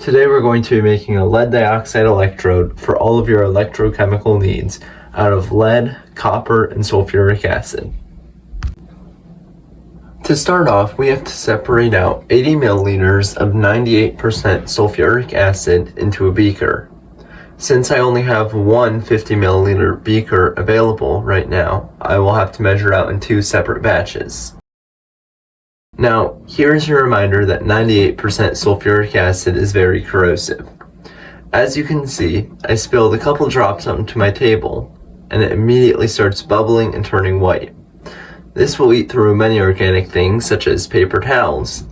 Today we're going to be making a lead dioxide electrode for all of your electrochemical needs out of lead, copper, and sulfuric acid. To start off, we have to separate out 80 milliliters of 98% sulfuric acid into a beaker. Since I only have one 50 milliliter beaker available right now, I will have to measure out in two separate batches. Now, here's your reminder that 98% sulfuric acid is very corrosive. As you can see, I spilled a couple drops onto my table, and it immediately starts bubbling and turning white. This will eat through many organic things such as paper towels,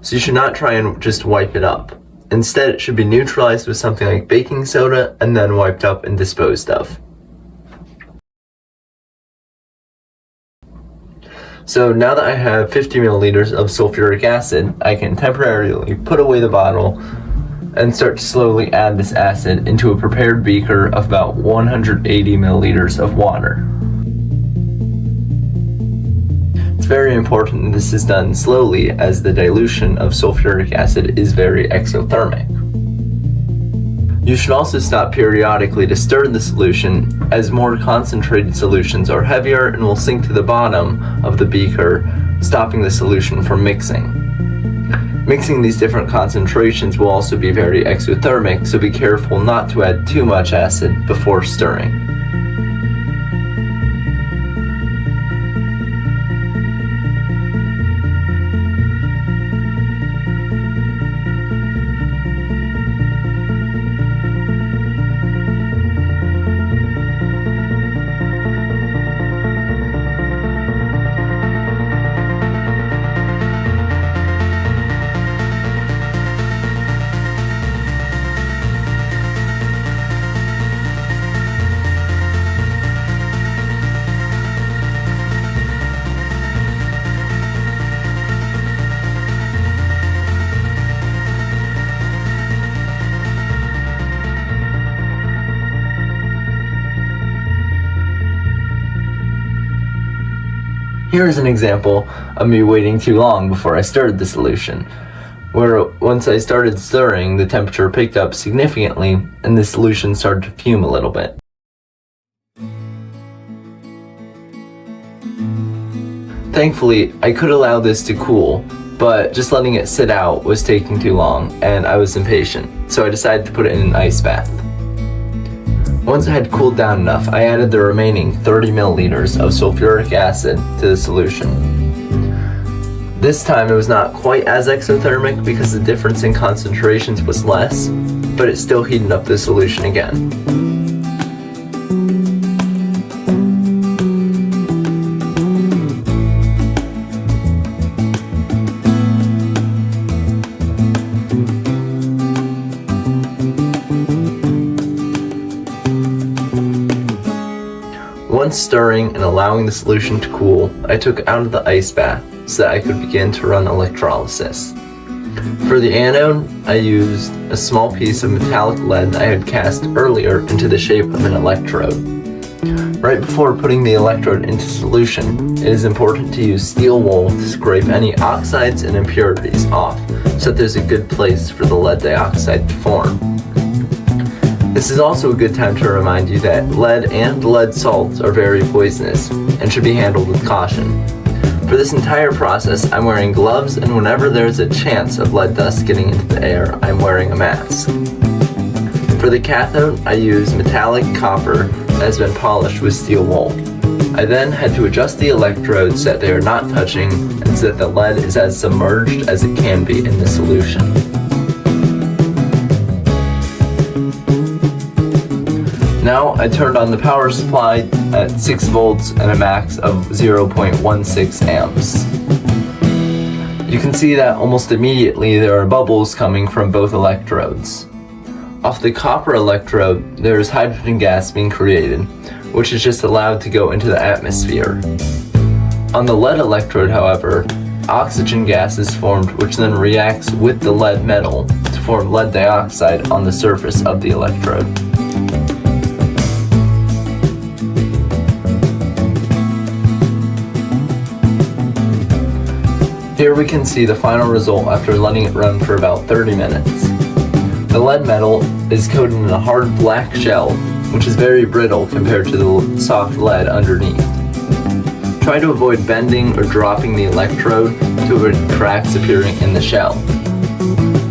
so you should not try and just wipe it up. Instead, it should be neutralized with something like baking soda and then wiped up and disposed of. So now that I have 50 milliliters of sulfuric acid, I can temporarily put away the bottle and start to slowly add this acid into a prepared beaker of about 180 milliliters of water. It's very important that this is done slowly as the dilution of sulfuric acid is very exothermic. You should also stop periodically to stir the solution, as more concentrated solutions are heavier and will sink to the bottom of the beaker, stopping the solution from mixing. Mixing these different concentrations will also be very exothermic, so be careful not to add too much acid before stirring. Here's an example of me waiting too long before I stirred the solution, where once I started stirring, the temperature picked up significantly and the solution started to fume a little bit. Thankfully, I could allow this to cool, but just letting it sit out was taking too long and I was impatient, so I decided to put it in an ice bath. Once it had cooled down enough, I added the remaining 30 milliliters of sulfuric acid to the solution. This time it was not quite as exothermic because the difference in concentrations was less, but it still heated up the solution again. Once stirring and allowing the solution to cool, I took it out of the ice bath so that I could begin to run electrolysis. For the anode, I used a small piece of metallic lead I had cast earlier into the shape of an electrode. Right before putting the electrode into solution, it is important to use steel wool to scrape any oxides and impurities off so that there's a good place for the lead dioxide to form. This is also a good time to remind you that lead and lead salts are very poisonous and should be handled with caution. For this entire process, I'm wearing gloves, and whenever there's a chance of lead dust getting into the air, I'm wearing a mask. For the cathode, I use metallic copper that has been polished with steel wool. I then had to adjust the electrodes so that they are not touching and so that the lead is as submerged as it can be in the solution. Now I turned on the power supply at 6 volts and a max of 0.16 amps. You can see that almost immediately there are bubbles coming from both electrodes. Off the copper electrode, there is hydrogen gas being created, which is just allowed to go into the atmosphere. On the lead electrode, however, oxygen gas is formed, which then reacts with the lead metal to form lead dioxide on the surface of the electrode. Here we can see the final result after letting it run for about 30 minutes. The lead metal is coated in a hard black shell, which is very brittle compared to the soft lead underneath. Try to avoid bending or dropping the electrode to avoid cracks appearing in the shell.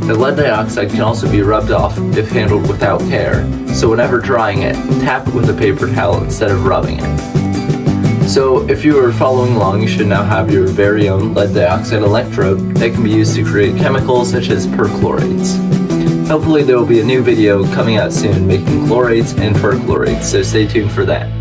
The lead dioxide can also be rubbed off if handled without care, so whenever drying it, tap it with a paper towel instead of rubbing it. So if you are following along, you should now have your very own lead dioxide electrode that can be used to create chemicals such as perchlorates. Hopefully there will be a new video coming out soon making chlorates and perchlorates, so stay tuned for that.